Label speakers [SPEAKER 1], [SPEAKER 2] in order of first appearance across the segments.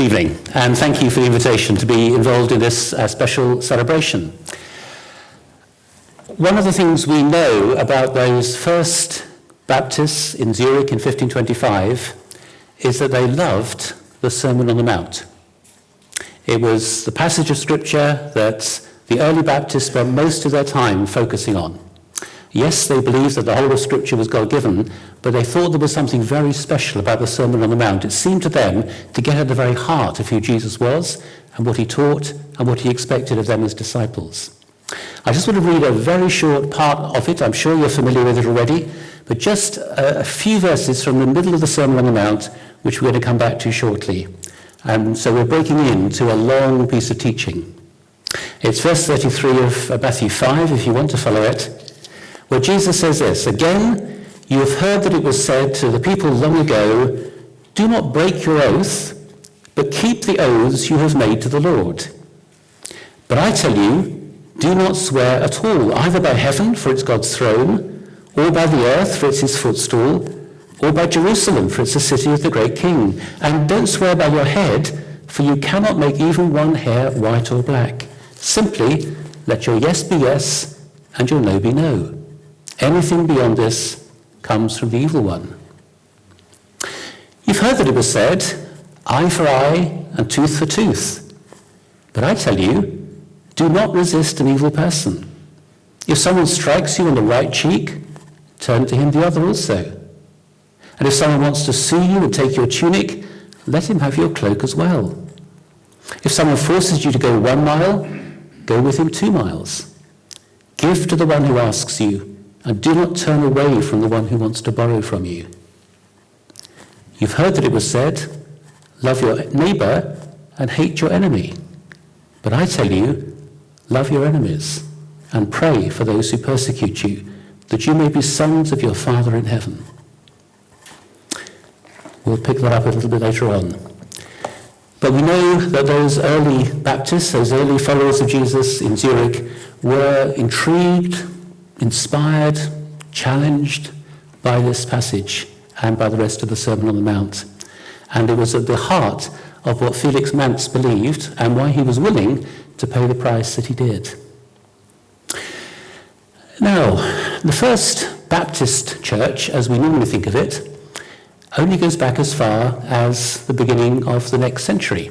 [SPEAKER 1] Good evening, and thank you for the invitation to be involved in this special celebration. One of the things we know about those first Baptists in Zurich in 1525 is that they loved the Sermon on the Mount. It was the passage of Scripture that the early Baptists spent most of their time focusing on. Yes, they believed that the whole of Scripture was God-given, but they thought there was something very special about the Sermon on the Mount. It seemed to them to get at the very heart of who Jesus was and what he taught and what he expected of them as disciples. I just want to read a very short part of it. I'm sure you're familiar with it already, but just a few verses from the middle of the Sermon on the Mount, which we're going to come back to shortly. And so we're breaking into a long piece of teaching. It's verse 33 of Matthew 5, if you want to follow it, where Jesus says this, "Again, you have heard that it was said to the people long ago, 'Do not break your oath, but keep the oaths you have made to the Lord.' But I tell you, do not swear at all, either by heaven, for it's God's throne, or by the earth, for it's his footstool, or by Jerusalem, for it's the city of the great king. And don't swear by your head, for you cannot make even one hair white or black. Simply let your yes be yes, and your no be no. Anything beyond this comes from the evil one. You've heard that it was said, eye for eye and tooth for tooth. But I tell you, do not resist an evil person. If someone strikes you on the right cheek, turn to him the other also. And if someone wants to sue you and take your tunic, let him have your cloak as well. If someone forces you to go 1 mile, go with him 2 miles. Give to the one who asks you, and do not turn away from the one who wants to borrow from you. You've heard that it was said, love your neighbor and hate your enemy. But I tell you, love your enemies and pray for those who persecute you, that you may be sons of your Father in heaven." We'll pick that up a little bit later on. But we know that those early Baptists, those early followers of Jesus in Zurich, were intrigued, inspired, challenged by this passage and by the rest of the Sermon on the Mount. And it was at the heart of what Felix Manz believed and why he was willing to pay the price that he did. Now, the first Baptist church, as we normally think of it, only goes back as far as the beginning of the next century.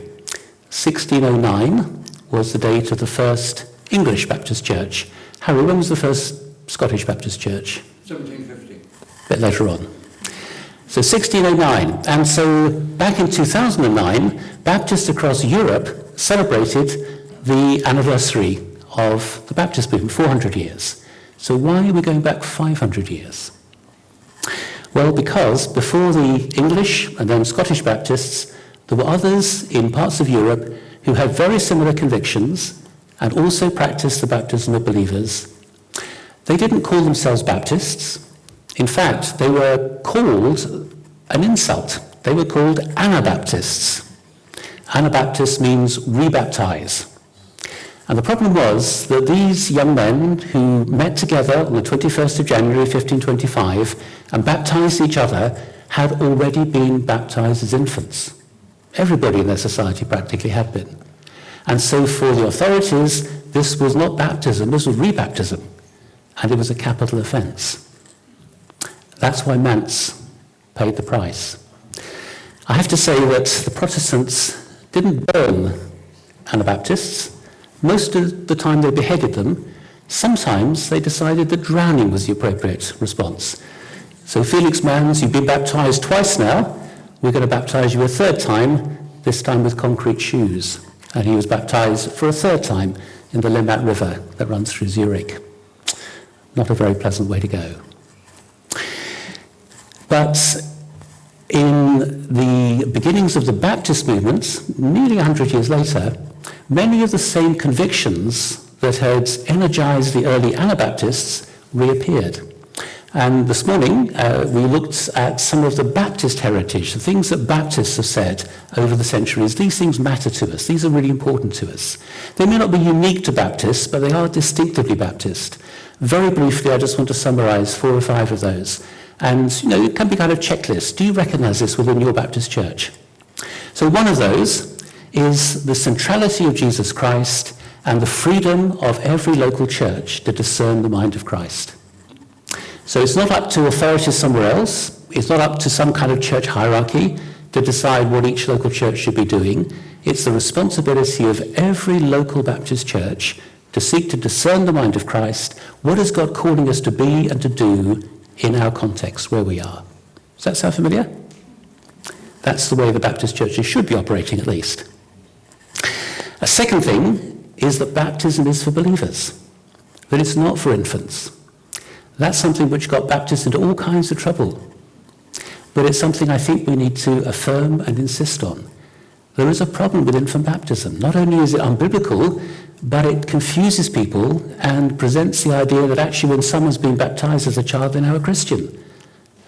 [SPEAKER 1] 1609 was the date of the first English Baptist church. Harry, when was the first Scottish Baptist church?
[SPEAKER 2] 1750.
[SPEAKER 1] A bit later on. So 1609. And so back in 2009, Baptists across Europe celebrated the anniversary of the Baptist movement, 400 years. So why are we going back 500 years? Well, because before the English and then Scottish Baptists, there were others in parts of Europe who had very similar convictions and also practiced the baptism of believers. They didn't call themselves Baptists. In fact, they were called an insult. They were called Anabaptists. Anabaptist means rebaptize. And the problem was that these young men who met together on the 21st of January 1525 and baptized each other had already been baptized as infants. Everybody in their society practically had been. And so for the authorities, this was not baptism, this was rebaptism. And it was a capital offense. That's why Manz paid the price. I have to say that the Protestants didn't burn Anabaptists. Most of the time they beheaded them. Sometimes they decided that drowning was the appropriate response. So Felix Manz, you've been baptized twice now. We're going to baptize you a third time, this time with concrete shoes. And he was baptized for a third time in the Limmat River that runs through Zurich. Not a very pleasant way to go. But in the beginnings of the Baptist movement, nearly 100 years later, many of the same convictions that had energized the early Anabaptists reappeared. And this morning, we looked at some of the Baptist heritage, the things that Baptists have said over the centuries. These things matter to us. These are really important to us. They may not be unique to Baptists, but they are distinctively Baptist. Very briefly, I just want to summarize 4 or 5 of those. And, it can be kind of checklist. Do you recognize this within your Baptist church? So one of those is the centrality of Jesus Christ and the freedom of every local church to discern the mind of Christ. So it's not up to authorities somewhere else. It's not up to some kind of church hierarchy to decide what each local church should be doing. It's the responsibility of every local Baptist church to seek to discern the mind of Christ. What is God calling us to be and to do in our context where we are? Does that sound familiar? That's the way the Baptist churches should be operating, at least. A second thing is that baptism is for believers, that it's not for infants. That's something which got Baptists into all kinds of trouble. But it's something I think we need to affirm and insist on. There is a problem with infant baptism. Not only is it unbiblical, but it confuses people and presents the idea that actually when someone's been baptized as a child, they're now a Christian.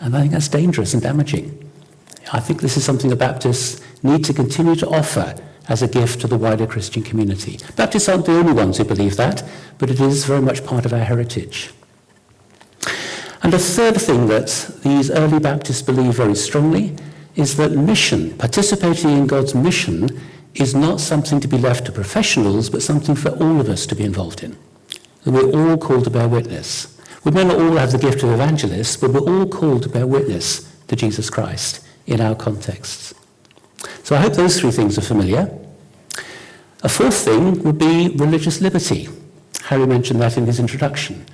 [SPEAKER 1] And I think that's dangerous and damaging. I think this is something the Baptists need to continue to offer as a gift to the wider Christian community. Baptists aren't the only ones who believe that, but it is very much part of our heritage. And a third thing that these early Baptists believe very strongly is that mission, participating in God's mission, is not something to be left to professionals, but something for all of us to be involved in. And we're all called to bear witness. We may not all have the gift of evangelists, but we're all called to bear witness to Jesus Christ in our contexts. So I hope those three things are familiar. A fourth thing would be religious liberty. Harry mentioned that in his introduction.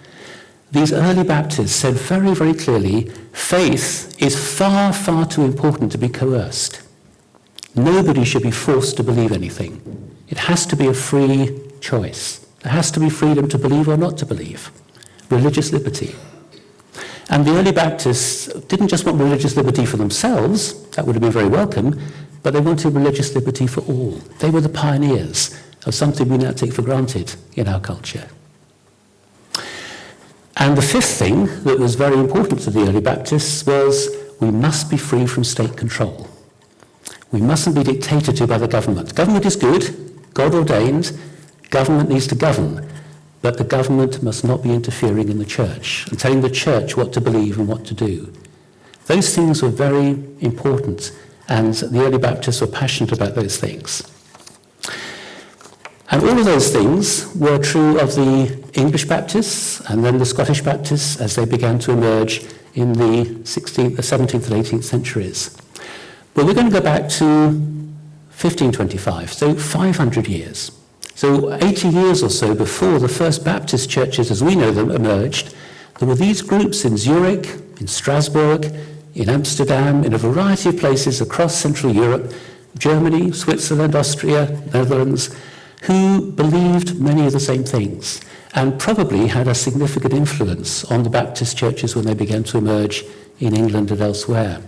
[SPEAKER 1] These early Baptists said very, very clearly, faith is far, far too important to be coerced. Nobody should be forced to believe anything. It has to be a free choice. There has to be freedom to believe or not to believe. Religious liberty. And the early Baptists didn't just want religious liberty for themselves, that would have been very welcome, but they wanted religious liberty for all. They were the pioneers of something we now take for granted in our culture. And the fifth thing that was very important to the early Baptists was we must be free from state control. We mustn't be dictated to by the government. Government is good, God ordained, government needs to govern, but the government must not be interfering in the church and telling the church what to believe and what to do. Those things were very important, and the early Baptists were passionate about those things. And all of those things were true of the English Baptists and then the Scottish Baptists as they began to emerge in the 17th and 18th centuries. But we're going to go back to 1525, so 500 years. So 80 years or so before the first Baptist churches as we know them emerged, there were these groups in Zurich, in Strasbourg, in Amsterdam, in a variety of places across Central Europe, Germany, Switzerland, Austria, Netherlands, who believed many of the same things and probably had a significant influence on the Baptist churches when they began to emerge in England and elsewhere.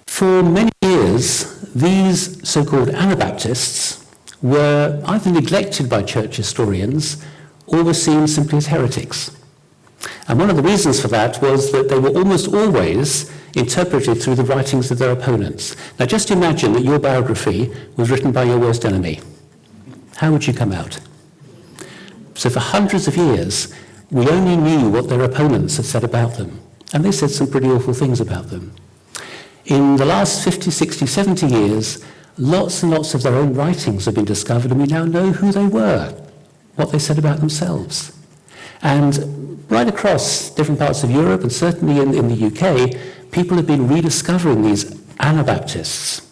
[SPEAKER 1] For many years, these so-called Anabaptists were either neglected by church historians or were seen simply as heretics. And one of the reasons for that was that they were almost always interpreted through the writings of their opponents. Now just imagine that your biography was written by your worst enemy. How would you come out? So for hundreds of years, we only knew what their opponents had said about them. And they said some pretty awful things about them. In the last 50, 60, 70 years, lots and lots of their own writings have been discovered, and we now know who they were, what they said about themselves. And right across different parts of Europe, and certainly in the UK, people have been rediscovering these Anabaptists.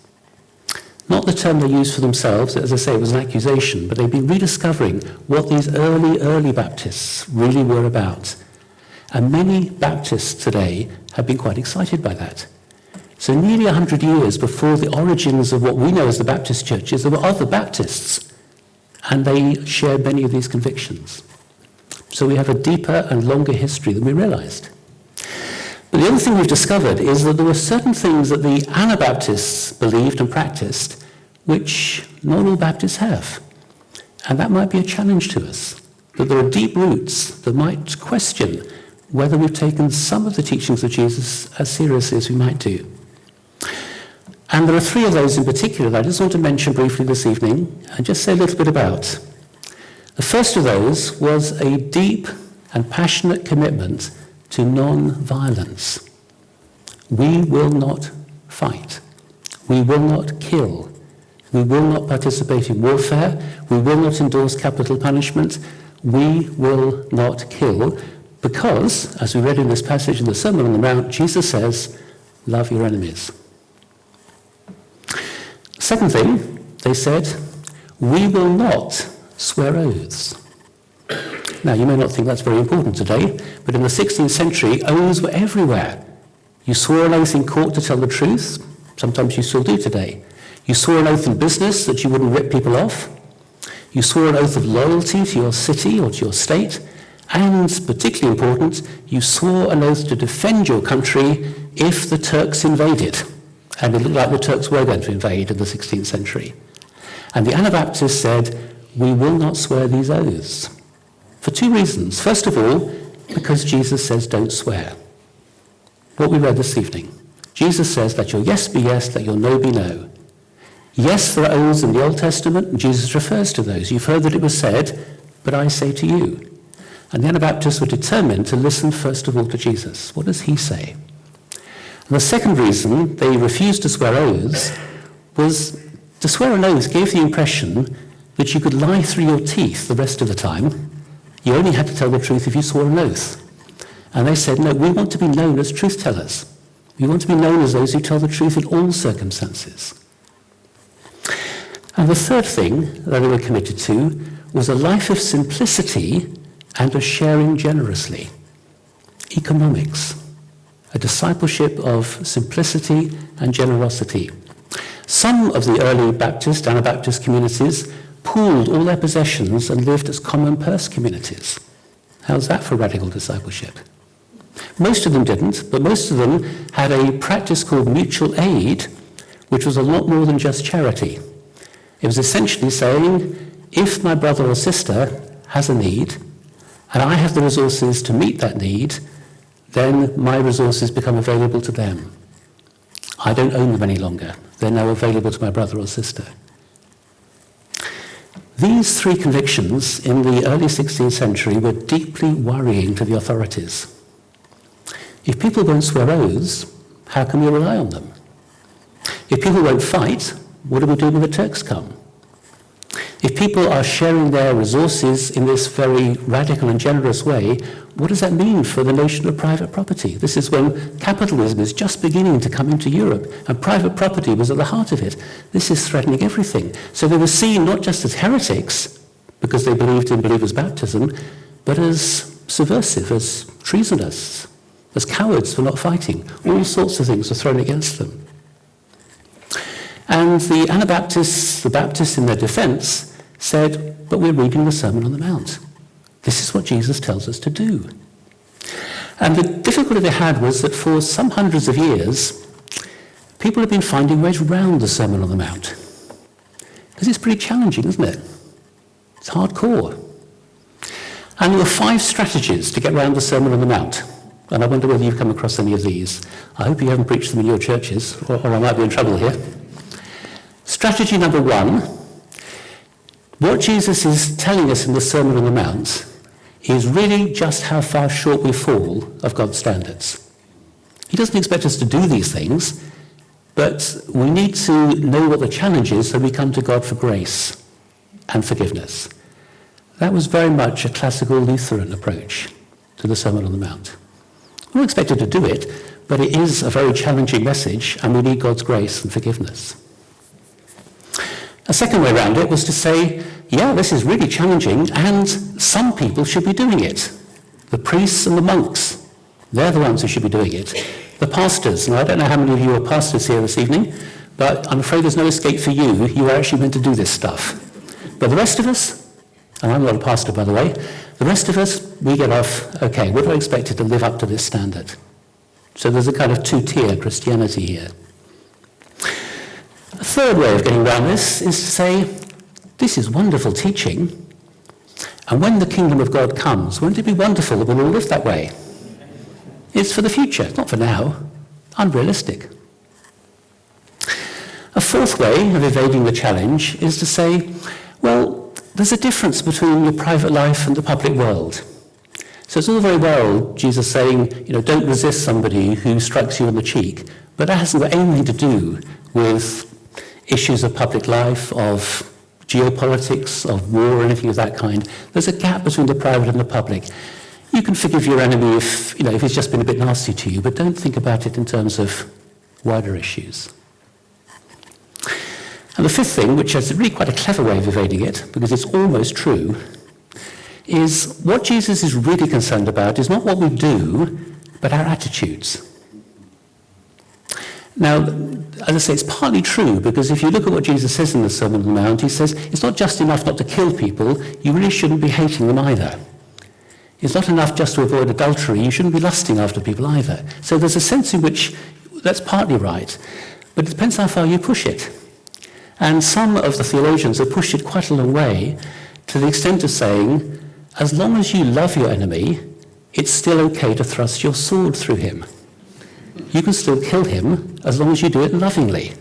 [SPEAKER 1] Not the term they used for themselves, as I say, it was an accusation, but they've been rediscovering what these early Baptists really were about. And many Baptists today have been quite excited by that. So nearly 100 years before the origins of what we know as the Baptist churches, there were other Baptists, and they shared many of these convictions. So we have a deeper and longer history than we realized. But the other thing we've discovered is that there were certain things that the Anabaptists believed and practiced, which not all Baptists have. And that might be a challenge to us, that there are deep roots that might question whether we've taken some of the teachings of Jesus as seriously as we might do. And there are three of those in particular that I just want to mention briefly this evening and just say a little bit about. The first of those was a deep and passionate commitment to non-violence. We will not fight. We will not kill. We will not participate in warfare. We will not endorse capital punishment. We will not kill, because, as we read in this passage in the Sermon on the Mount, Jesus says, love your enemies. Second thing, they said, we will not swear oaths. Now, you may not think that's very important today, but in the 16th century, oaths were everywhere. You swore an oath in court to tell the truth. Sometimes you still do today. You swore an oath in business that you wouldn't rip people off. You swore an oath of loyalty to your city or to your state. And, particularly important, you swore an oath to defend your country if the Turks invaded. And it looked like the Turks were going to invade in the 16th century. And the Anabaptists said, we will not swear these oaths. For two reasons. First of all, because Jesus says don't swear. What we read this evening. Jesus says, let your yes be yes, let your no be no. Yes, there are oaths in the Old Testament, and Jesus refers to those. You've heard that it was said, but I say to you. And the Anabaptists were determined to listen first of all to Jesus. What does he say? And the second reason they refused to swear oaths was to swear an oath gave the impression that you could lie through your teeth the rest of the time. You only had to tell the truth if you swore an oath. And they said, no, we want to be known as truth tellers. We want to be known as those who tell the truth in all circumstances. And the third thing that they were committed to was a life of simplicity and of sharing generously. Economics. A discipleship of simplicity and generosity. Some of the early Baptist, Anabaptist communities pooled all their possessions and lived as common purse communities. How's that for radical discipleship? Most of them didn't, but most of them had a practice called mutual aid, which was a lot more than just charity. It was essentially saying, if my brother or sister has a need, and I have the resources to meet that need, then my resources become available to them. I don't own them any longer. They're now available to my brother or sister. These three convictions in the early 16th century were deeply worrying to the authorities. If people won't swear oaths, how can we rely on them? If people won't fight, what do we do when the Turks come? If people are sharing their resources in this very radical and generous way, what does that mean for the notion of private property? This is when capitalism is just beginning to come into Europe, and private property was at the heart of it. This is threatening everything. So they were seen not just as heretics, because they believed in believers' baptism, but as subversive, as treasonous, as cowards for not fighting. All sorts of things were thrown against them. And the Anabaptists, the Baptists in their defense, said, but we're reading the Sermon on the Mount. This is what Jesus tells us to do. And the difficulty they had was that for some hundreds of years, people have been finding ways around the Sermon on the Mount. Because it's pretty challenging, isn't it? It's hardcore. And there were 5 strategies to get around the Sermon on the Mount. And I wonder whether you've come across any of these. I hope you haven't preached them in your churches, or I might be in trouble here. Strategy number 1, what Jesus is telling us in the Sermon on the Mount is really just how far short we fall of God's standards. He doesn't expect us to do these things, but we need to know what the challenge is so we come to God for grace and forgiveness. That was very much a classical Lutheran approach to the Sermon on the Mount. We're not expected to do it, but it is a very challenging message, and we need God's grace and forgiveness. A second way around it was to say, yeah, this is really challenging, and some people should be doing it. The priests and the monks, they're the ones who should be doing it. The pastors, and I don't know how many of you are pastors here this evening, but I'm afraid there's no escape for you. You are actually meant to do this stuff. But the rest of us, and I'm not a pastor, by the way, the rest of us, we get off, okay, what do I expect to live up to this standard? So there's a kind of 2-tier Christianity here. A third way of getting around this is to say, this is wonderful teaching, and when the kingdom of God comes, won't it be wonderful that we'll all live that way? It's for the future, not for now. Unrealistic. A fourth way of evading the challenge is to say, well, there's a difference between your private life and the public world. So it's all very well, Jesus saying, don't resist somebody who strikes you on the cheek, but that hasn't got anything to do with issues of public life, of geopolitics, of war, or anything of that kind. There's a gap between the private and the public. You can forgive your enemy if he's just been a bit nasty to you, but don't think about it in terms of wider issues. And the fifth thing, which is really quite a clever way of evading it, because it's almost true, is what Jesus is really concerned about is not what we do, but our attitudes. Now, as I say, it's partly true, because if you look at what Jesus says in the Sermon on the Mount, he says it's not just enough not to kill people, you really shouldn't be hating them either. It's not enough just to avoid adultery, you shouldn't be lusting after people either. So there's a sense in which that's partly right, but it depends how far you push it. And some of the theologians have pushed it quite a long way, to the extent of saying, as long as you love your enemy, it's still okay to thrust your sword through him. You can still kill him as long as you do it lovingly.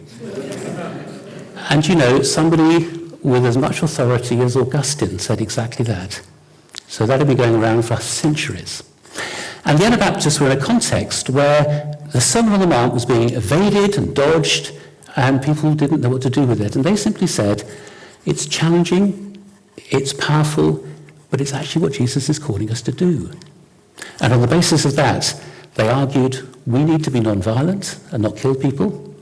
[SPEAKER 1] And somebody with as much authority as Augustine said exactly that. So that had been going around for centuries. And the Anabaptists were in a context where the Sermon on the Mount was being evaded and dodged, and people didn't know what to do with it. And they simply said, it's challenging, it's powerful, but it's actually what Jesus is calling us to do. And on the basis of that, they argued, we need to be non-violent and not kill people.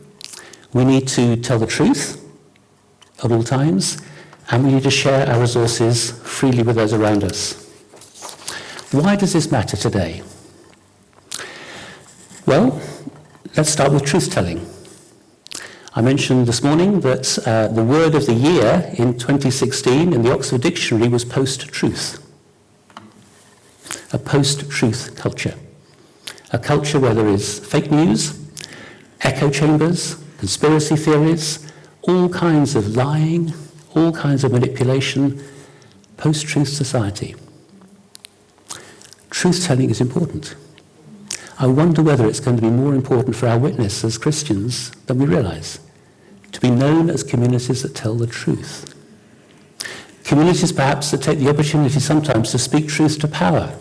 [SPEAKER 1] We need to tell the truth at all times, and we need to share our resources freely with those around us. Why does this matter today? Well, let's start with truth-telling. I mentioned this morning that the word of the year in 2016 in the Oxford Dictionary was post-truth. A post-truth culture. A culture where there is fake news, echo chambers, conspiracy theories, all kinds of lying, all kinds of manipulation, post-truth society. Truth-telling is important. I wonder whether it's going to be more important for our witness as Christians than we realise, to be known as communities that tell the truth. Communities perhaps that take the opportunity sometimes to speak truth to power,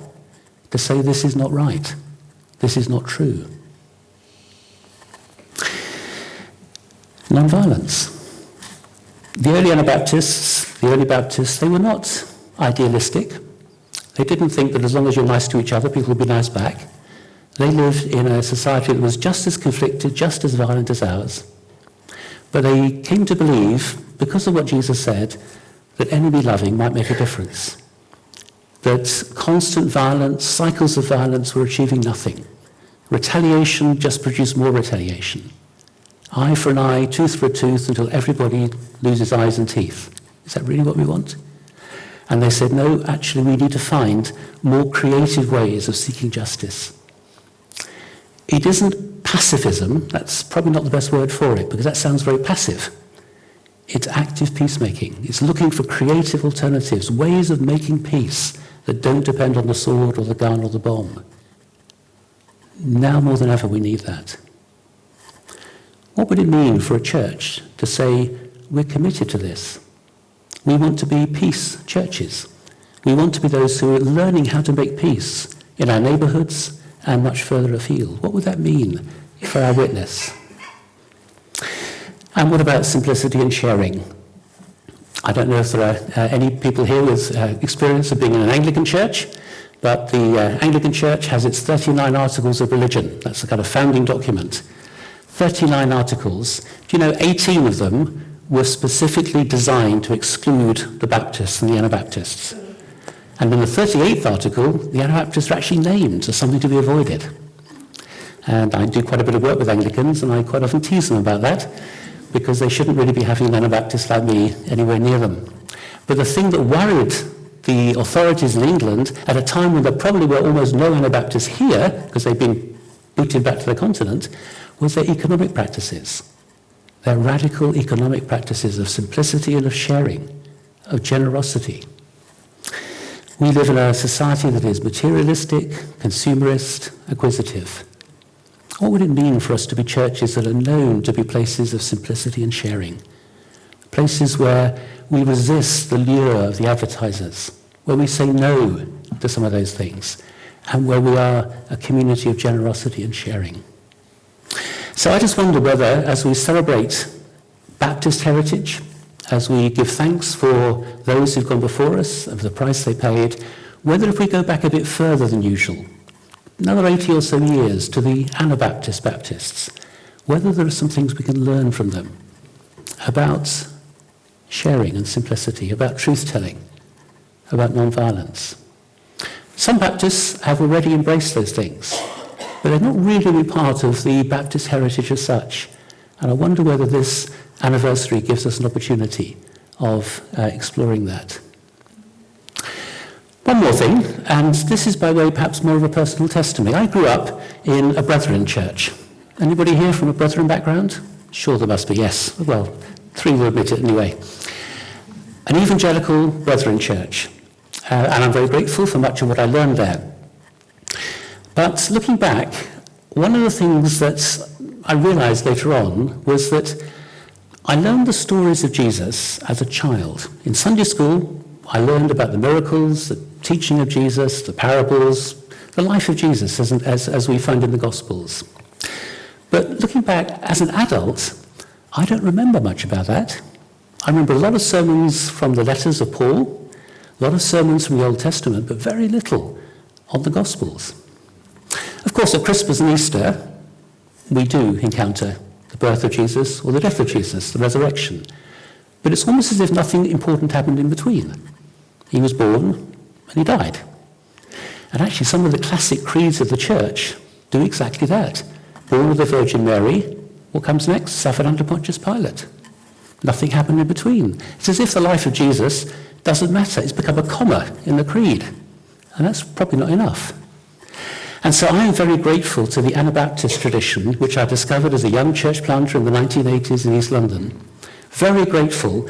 [SPEAKER 1] to say this is not right, this is not true. Non-violence. The early Anabaptists, the early Baptists, they were not idealistic. They didn't think that as long as you're nice to each other, people will be nice back. They lived in a society that was just as conflicted, just as violent as ours. But they came to believe, because of what Jesus said, that enemy loving might make a difference. That constant violence, cycles of violence were achieving nothing. Retaliation just produced more retaliation. Eye for an eye, tooth for a tooth, until everybody loses eyes and teeth. Is that really what we want? And they said, no, actually we need to find more creative ways of seeking justice. It isn't pacifism, that's probably not the best word for it, because that sounds very passive. It's active peacemaking. It's looking for creative alternatives, ways of making peace that don't depend on the sword or the gun or the bomb. Now more than ever we need that. What would it mean for a church to say, we're committed to this? We want to be peace churches. We want to be those who are learning how to make peace in our neighbourhoods and much further afield. What would that mean for our witness? And what about simplicity and sharing? I don't know if there are any people here with experience of being in an Anglican church, but the Anglican Church has its 39 Articles of Religion. That's a kind of founding document. 39 articles. Do you know 18 of them were specifically designed to exclude the Baptists and the Anabaptists? And in the 38th article, the Anabaptists are actually named as something to be avoided. And I do quite a bit of work with Anglicans, and I quite often tease them about that, because they shouldn't really be having an Anabaptist like me anywhere near them. But the thing that worried the authorities in England at a time when there probably were almost no Anabaptists here, because they'd been booted back to the continent, was their economic practices. Their radical economic practices of simplicity and of sharing, of generosity. We live in a society that is materialistic, consumerist, acquisitive. What would it mean for us to be churches that are known to be places of simplicity and sharing? Places where we resist the lure of the advertisers, where we say no to some of those things, and where we are a community of generosity and sharing. So I just wonder whether, as we celebrate Baptist heritage, as we give thanks for those who've gone before us and for the price they paid, whether if we go back a bit further than usual, another 80 or so years to the Anabaptist Baptists, whether there are some things we can learn from them about sharing and simplicity, about truth-telling, about non-violence. Some Baptists have already embraced those things, but they're not really part of the Baptist heritage as such. And I wonder whether this anniversary gives us an opportunity of exploring that. One more thing, and this is by way perhaps more of a personal testimony. I grew up in a Brethren church. Anybody here from a Brethren background? Sure there must be, yes. Well, 3 will admit it anyway. An evangelical Brethren church. And I'm very grateful for much of what I learned there. But looking back, one of the things that I realized later on was that I learned the stories of Jesus as a child. In Sunday school, I learned about the miracles, the teaching of Jesus, the parables, the life of Jesus as we find in the Gospels. But looking back as an adult, I don't remember much about that. I remember a lot of sermons from the letters of Paul, a lot of sermons from the Old Testament, but very little on the Gospels. Of course, at Christmas and Easter, we do encounter the birth of Jesus or the death of Jesus, the resurrection. But it's almost as if nothing important happened in between. He was born and he died. And actually some of the classic creeds of the church do exactly that. Born of the Virgin Mary, what comes next? Suffered under Pontius Pilate. Nothing happened in between. It's as if the life of Jesus doesn't matter. It's become a comma in the creed. And that's probably not enough. And so I am very grateful to the Anabaptist tradition, which I discovered as a young church planter in the 1980s in East London. Very grateful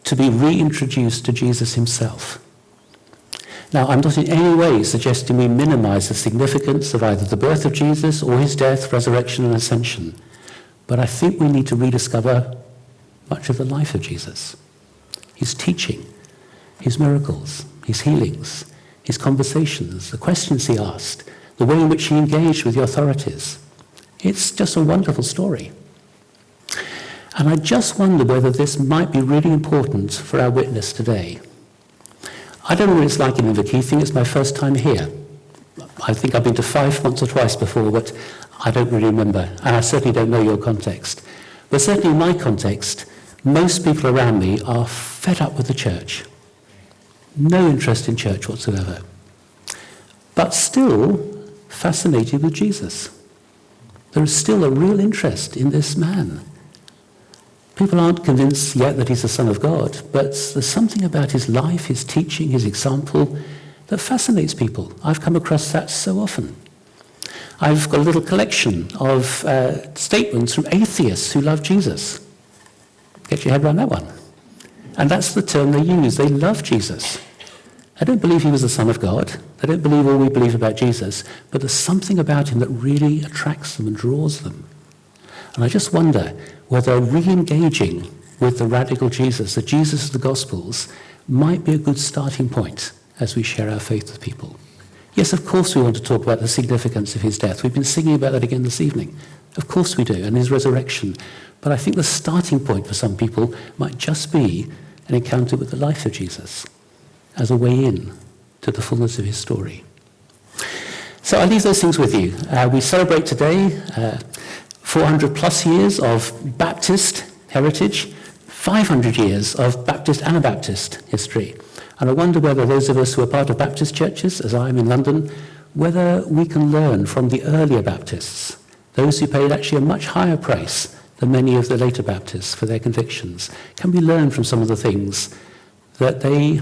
[SPEAKER 1] to be reintroduced to Jesus himself. Now, I'm not in any way suggesting we minimize the significance of either the birth of Jesus or his death, resurrection, and ascension. But I think we need to rediscover much of the life of Jesus. His teaching, his miracles, his healings, his conversations, the questions he asked, the way in which he engaged with the authorities. It's just a wonderful story. And I just wonder whether this might be really important for our witness today. I don't know what it's like in Inverkeithing. It's my first time here. I think I've been to Fife once or twice before, but I don't really remember. And I certainly don't know your context. But certainly in my context, most people around me are fed up with the church. No interest in church whatsoever. But still fascinated with Jesus. There is still a real interest in this man. People aren't convinced yet that he's the Son of God, but there's something about his life, his teaching, his example that fascinates people. I've come across that so often. I've got a little collection of statements from atheists who love Jesus. Get your head around that one. And that's the term they use. They love Jesus. I don't believe he was the Son of God. They don't believe all we believe about Jesus, but there's something about him that really attracts them and draws them. And I just wonder whether re-engaging with the radical Jesus, the Jesus of the Gospels, might be a good starting point as we share our faith with people. Yes, of course we want to talk about the significance of his death. We've been singing about that again this evening. Of course we do, and his resurrection. But I think the starting point for some people might just be an encounter with the life of Jesus as a way in to the fullness of his story. So I leave those things with you. We celebrate today 400 plus years of Baptist heritage, 500 years of Baptist Anabaptist history. And I wonder whether those of us who are part of Baptist churches, as I am in London, whether we can learn from the earlier Baptists, those who paid actually a much higher price than many of the later Baptists for their convictions. Can we learn from some of the things that they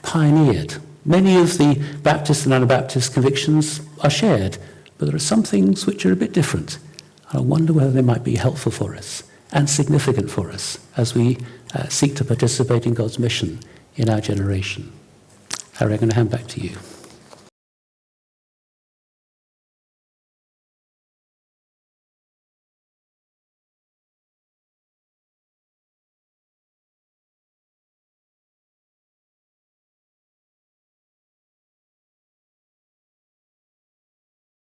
[SPEAKER 1] pioneered? Many of the Baptist and Anabaptist convictions are shared, but there are some things which are a bit different. And I wonder whether they might be helpful for us and significant for us as we seek to participate in God's mission in our generation. Harry, I'm going to hand back to you.